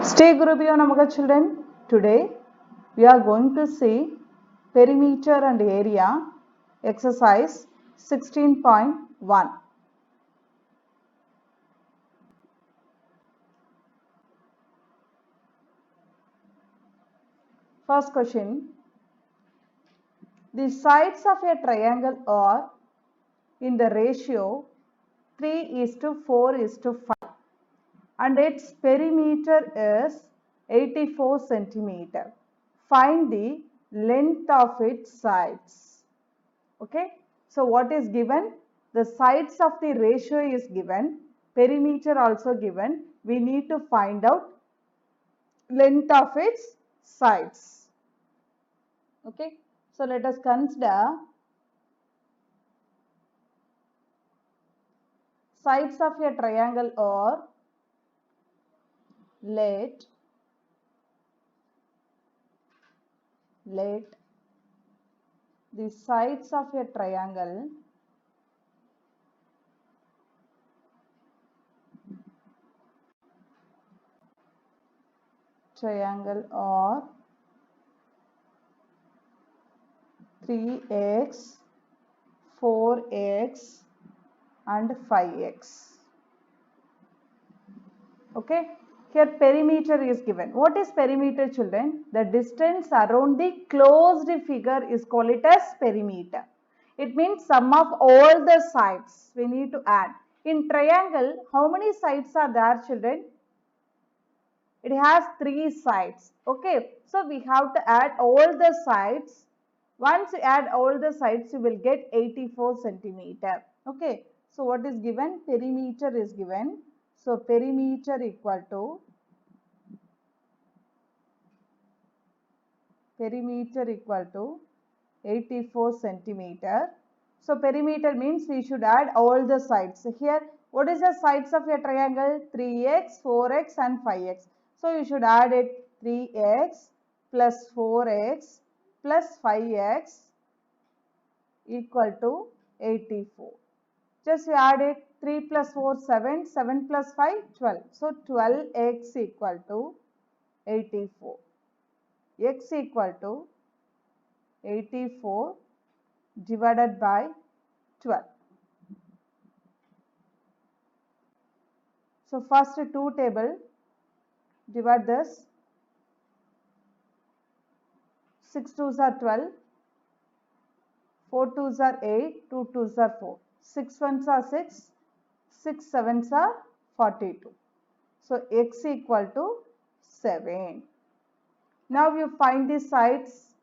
Stay Gurubhyo Namaga children. Today we are going to see perimeter and area exercise 16.1. First question. The sides of a triangle are in the ratio 3:4:5 and its perimeter is 84 centimeter. Find the length of its sides. Okay, so what is given? The sides of the ratio is given, perimeter also given. We need to find out length of its sides. Okay, so let us consider sides of a triangle, or let the sides of a triangle are 3x, 4x and 5x. Okay, here perimeter is given. What is perimeter, children? The distance around the closed figure is called it as perimeter. It means sum of all the sides we need to add. In triangle, how many sides are there, children? It has 3 sides. Okay, so we have to add all the sides. Once you add all the sides, you will get 84 centimeter. Okay, so what is given? Perimeter is given. So perimeter equal to 84 centimeter. So perimeter means we should add all the sides. So here, what is the sides of a triangle? 3x, 4x and 5x. So you should add it 3x plus 4x plus 5x equal to 84. Just add it. 3 plus 4, 7, 7 plus 5, 12. So 12x equal to 84. X equal to 84 divided by 12. So first 2 table, divide this. 6 2s are 12, 4 2s are 8, 2 2s are 4. 6 1s are 6, 6 7s are 42. So x equal to 7. Now you find the sides.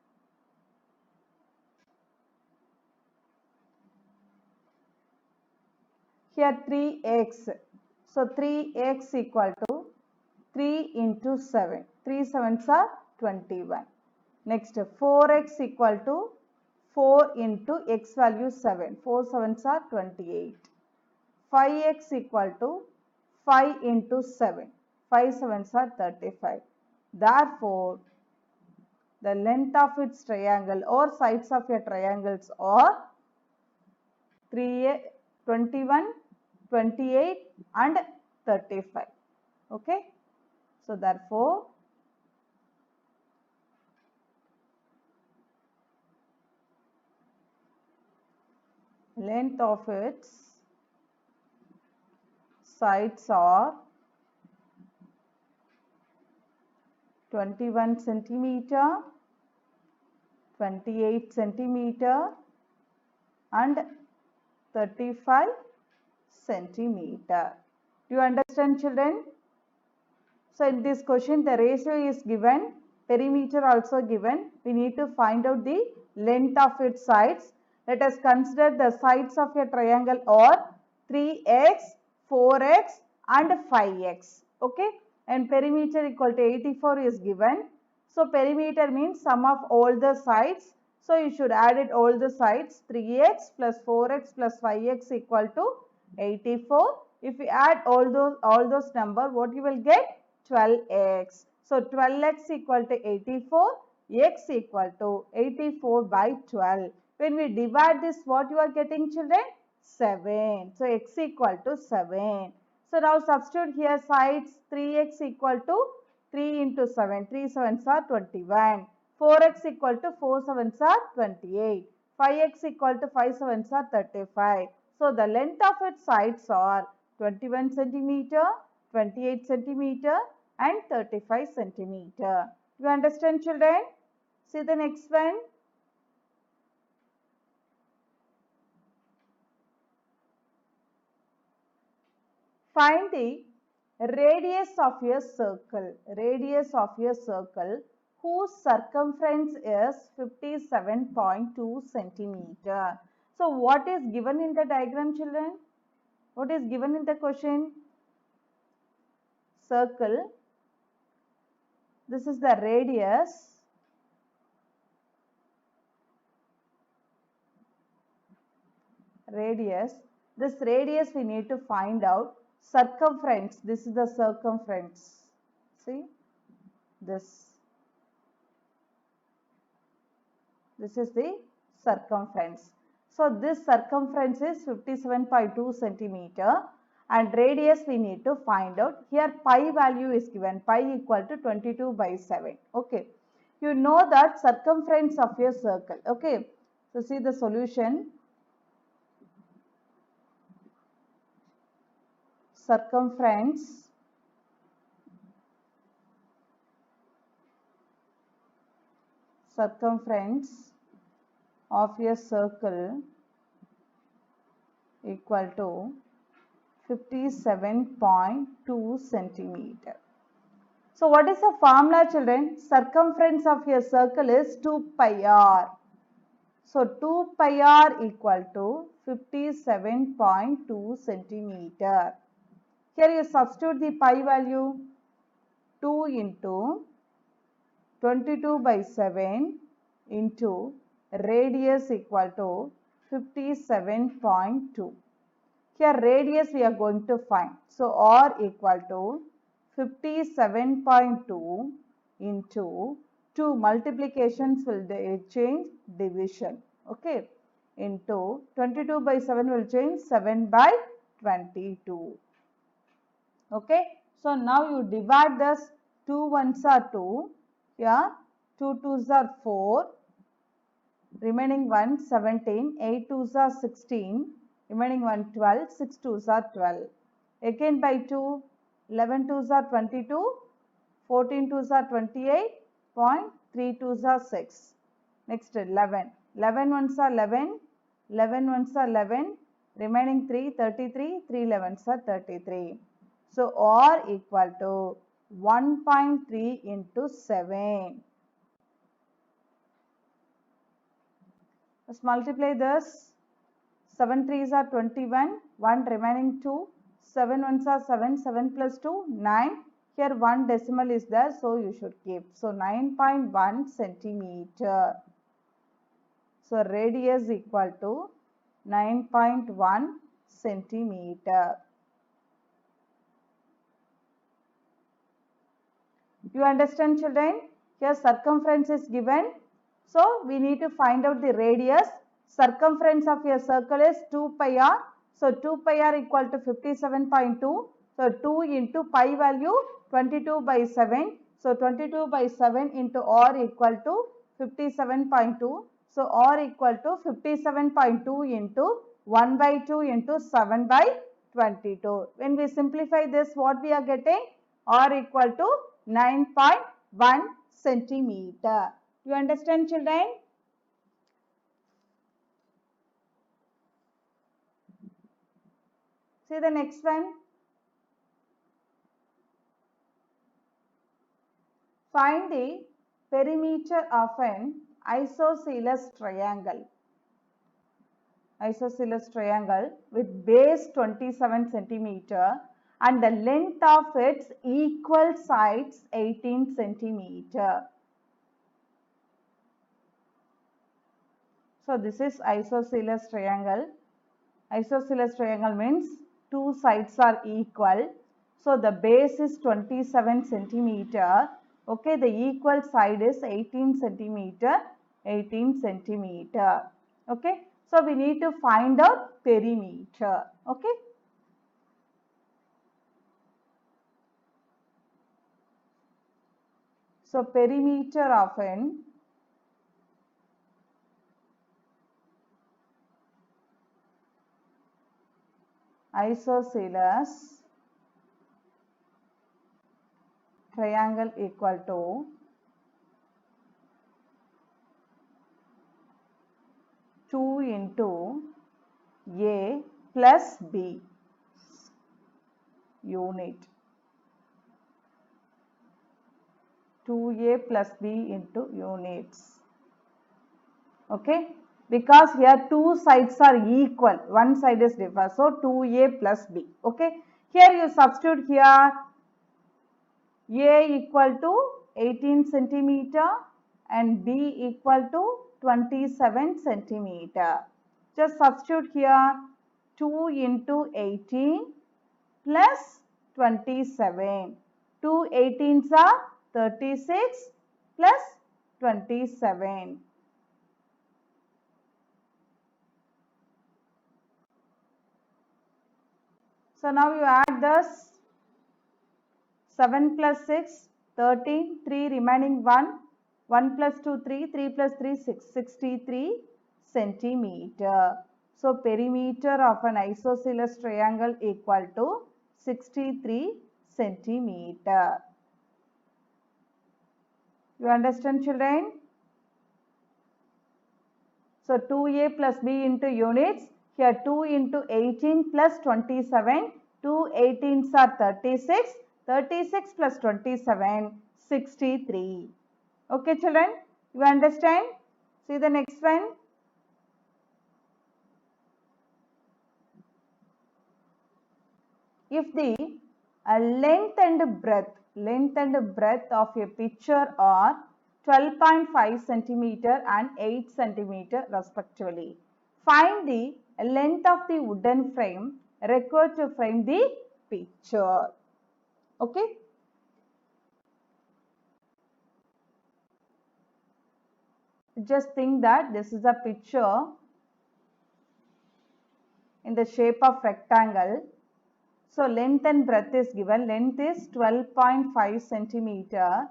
Here 3x. So 3x equal to 3 into 7. 3 7s are 21. Next 4x equal to 4 into x value 7. 4 7s are 28. 5x equal to 5 into 7. 5 7s are 35. Therefore, the length of its triangle or sides of your triangles are 21, 28 and 35. Okay. So therefore, length of its sides are 21 centimeter, 28 centimeter and 35 centimeter. Do you understand, children? So in this question, the ratio is given, perimeter also given. We need to find out the length of its sides. Let us consider the sides of a triangle are 3x, 4x and 5x. Okay, and perimeter equal to 84 is given. So perimeter means sum of all the sides. So you should add it all the sides. 3x plus 4x plus 5x equal to 84. If you add all those number, what you will get? 12x. So 12x equal to 84, x equal to 84 by 12. When we divide this, what you are getting, children? 7. So x equal to 7. So now substitute here sides. 3x equal to 3 into 7, 3 sevens are 21. 4x equal to 4 sevens are 28. 5x equal to 5 sevens are 35. So the length of its sides are 21 centimeter, 28 centimeter and 35 centimeter. You understand, children? See the next one. Find the radius of a circle. Radius of a circle whose circumference is 57.2 centimeter. So what is given in the diagram, children? What is given in the question? Circle. This is the radius. This radius we need to find out. Circumference, this is the circumference. See, this is the circumference. So this circumference is 57.2 centimeter and radius we need to find out. Here pi value is given, pi equal to 22/7. Okay, you know that circumference of a circle. Okay, so see the solution. Circumference of a circle equal to 57.2 centimeter. So what is the formula, children? Circumference of a circle is 2 pi r. So 2 pi r equal to 57.2 centimeter. Here you substitute the pi value. 2 into 22/7 into radius equal to 57.2. Here radius we are going to find. So r equal to 57.2 into 2 multiplications will change division. Okay. Into 22/7 will change 7/22. Okay. So now you divide this. 2 ones are 2. Here 2 twos are 4. Remaining 1 17. 8 twos are 16. Remaining 1 12. 6 twos are 12. Again by 2. 11 twos are 22. 14 twos are 28. 3 twos are 6. Next 11. 11 ones are 11. 11 ones are 11. Remaining 3 33. 3 11s are 33. So r equal to 1.3 into 7. Let's multiply this. 7 3s are 21. 1 remaining 2. 7 ones are 7. 7 plus 2 9. Here 1 decimal is there, so you should keep. So 9.1 centimeter. So radius equal to 9.1 centimeter. You understand, children? Here circumference is given. So we need to find out the radius. Circumference of a circle is 2 pi r. So 2 pi r equal to 57.2. So 2 into pi value 22/7. So 22/7 into r equal to 57.2. So r equal to 57.2 into 1/2 into 7/22. When we simplify this, what we are getting? R equal to 9.1 centimeter. You understand, children? See the next one. Find the perimeter of an isosceles triangle. Isosceles triangle with base 27 centimeter and the length of its equal sides 18 centimeter. So this is isosceles triangle. Isosceles triangle means two sides are equal. So the base is 27 centimeter. Okay, the equal side is 18 centimeter. 18 centimeter. Okay, so we need to find out perimeter. Okay. So perimeter of an isosceles triangle equal to 2 into A plus B unit. 2A plus B into units. Okay, because here two sides are equal, one side is different, so 2A plus B. Okay, here you substitute here A equal to 18 centimeter and B equal to 27 centimeter. Just substitute here 2 into 18 plus 27. 2 18s are 36 plus 27. So now you add this 7 plus 6, 13, 3 remaining 1, 1 plus 2, 3, 3 plus 3, 6, 63 centimeter. So perimeter of an isosceles triangle equal to 63 centimeter. You understand, children? So 2A plus B into units. Here 2 into 18 plus 27. 2 18s are 36. 36 plus 27, 63. Okay, children? You understand? See the next one. If the length and breadth of a picture are 12.5 centimeter and 8 centimeter respectively, find the length of the wooden frame required to frame the picture. Okay. Just think that this is a picture in the shape of rectangle. So length and breadth is given. Length is 12.5 centimeter.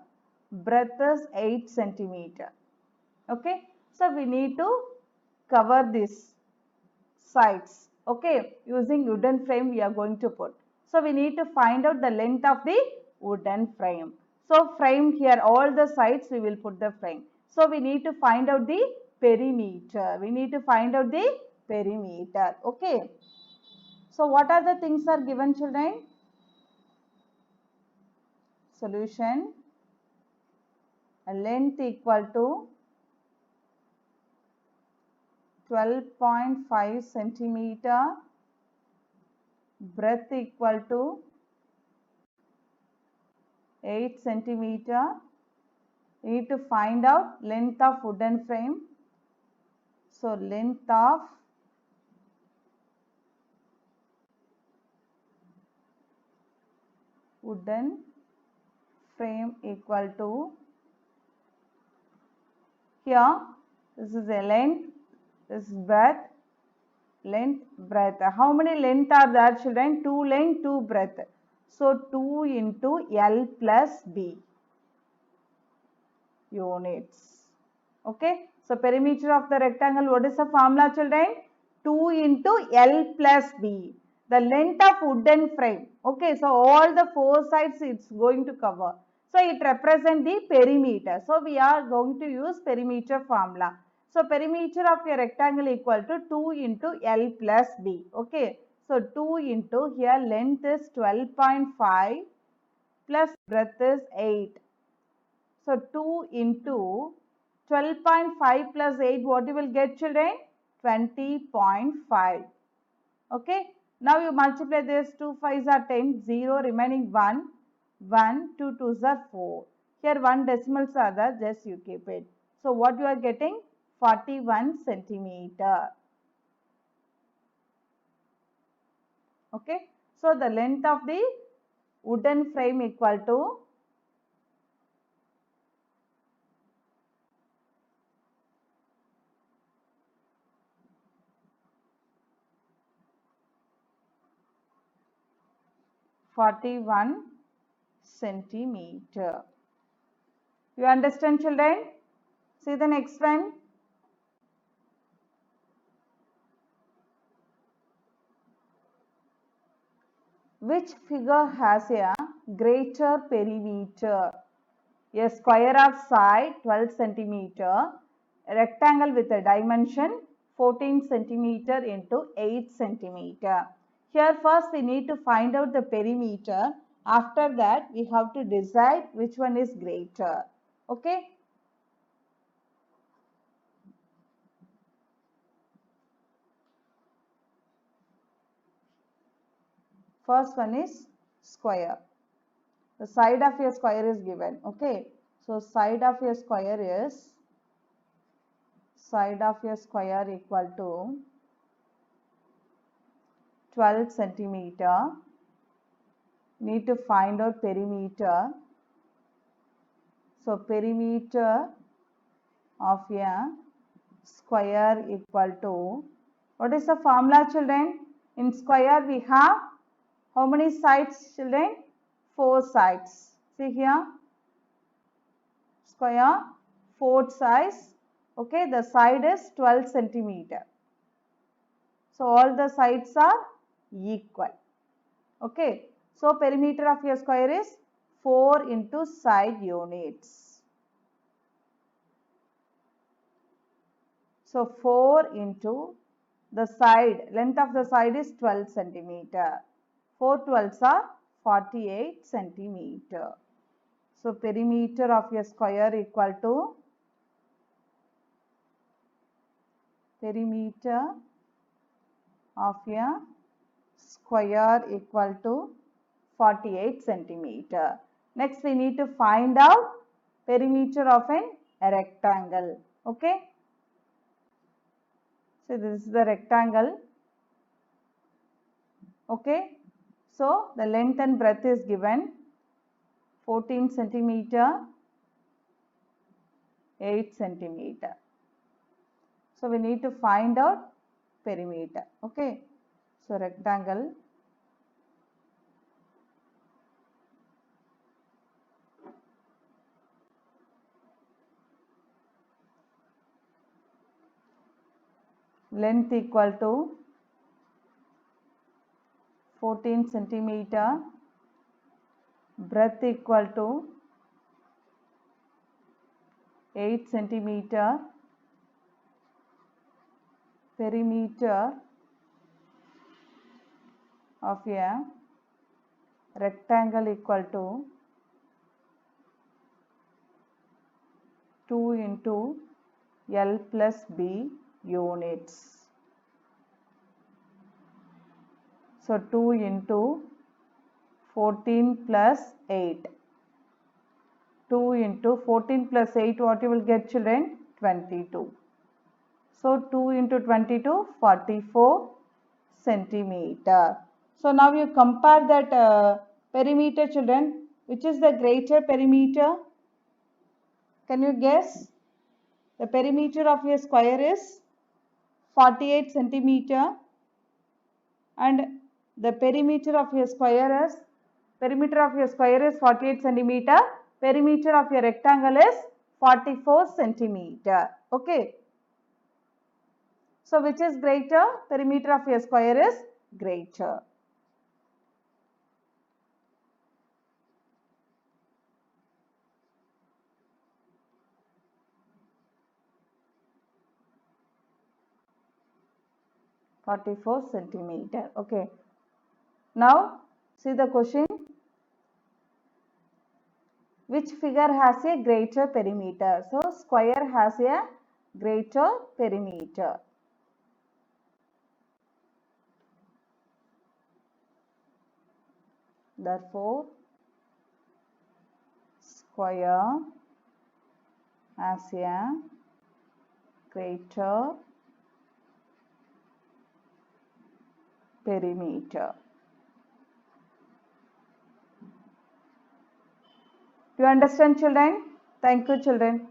Breadth is 8 centimeter. Okay. So we need to cover these sides. Okay. Using wooden frame we are going to put. So we need to find out the length of the wooden frame. So frame here, all the sides we will put the frame. So we need to find out the perimeter. We need to find out the perimeter. Okay. So what are the things are given, children? Solution. Length equal to 12.5 centimeter. Breadth equal to 8 centimeter. We need to find out length of wooden frame. So length of wooden frame equal to, here this is a length, this is breadth, length, breadth. How many length are there, children? 2 length, 2 breadth. So 2 into L plus B units. Okay. So perimeter of the rectangle, what is the formula, children? 2 into L plus B. The length of wooden frame. Okay. So all the four sides it's going to cover. So it represents the perimeter. So we are going to use perimeter formula. So perimeter of a rectangle equal to 2 into L plus B. Okay. So 2 into, here length is 12.5 plus breadth is 8. So 2 into 12.5 plus 8, what you will get, children? 20.5. Okay. Now you multiply this, 2 5s are 10, 0 remaining 1, 1, 2 2s are 4. Here 1 decimals are there, just you keep it. So what you are getting? 41 centimeter. Okay. So the length of the wooden frame equal to 41 centimeter. You understand, children? See the next one. Which figure has a greater perimeter? A square of side 12 centimeter, a rectangle with a dimension 14 centimeter into 8 centimeter. Here first we need to find out the perimeter. After that we have to decide which one is greater. Okay. First one is square. The side of your square is given. Okay. So side of your square equal to 12 centimeter. Need to find out perimeter. So perimeter of a square equal to, what is the formula, children? In square we have how many sides, children? 4 sides. See here, square 4 sides. Okay, the side is 12 centimeter. So all the sides are equal. Okay, so perimeter of your square is 4 into side units. So 4 into the side, length of the side is 12 centimeter. 4 12s are 48 centimeter. So perimeter of a square equal to, perimeter of a square equal to 48 centimeter. Next we need to find out perimeter of a rectangle. Okay. So this is the rectangle. Okay. So the length and breadth is given 14 centimeter, 8 centimeter. So we need to find out perimeter. Okay. So rectangle, length equal to 14 centimeter, breadth equal to 8 centimeter, perimeter of a rectangle equal to 2 into L plus B units. So 2 into 14 plus 8. 2 into 14 plus 8, what you will get, children? 22. So 2 into 22, 44 centimeter. So now you compare that perimeter, children. Which is the greater perimeter? Can you guess? The perimeter of a square is 48 centimeter and the perimeter of a square is 48 centimeter. Perimeter of a rectangle is 44 centimeter. Okay. So which is greater? Perimeter of a square is greater. (44 centimeter). Okay. Now see the question. Which figure has a greater perimeter? So square has a greater perimeter. Therefore, square has a greater perimeter. Do you understand, children? Thank you, children.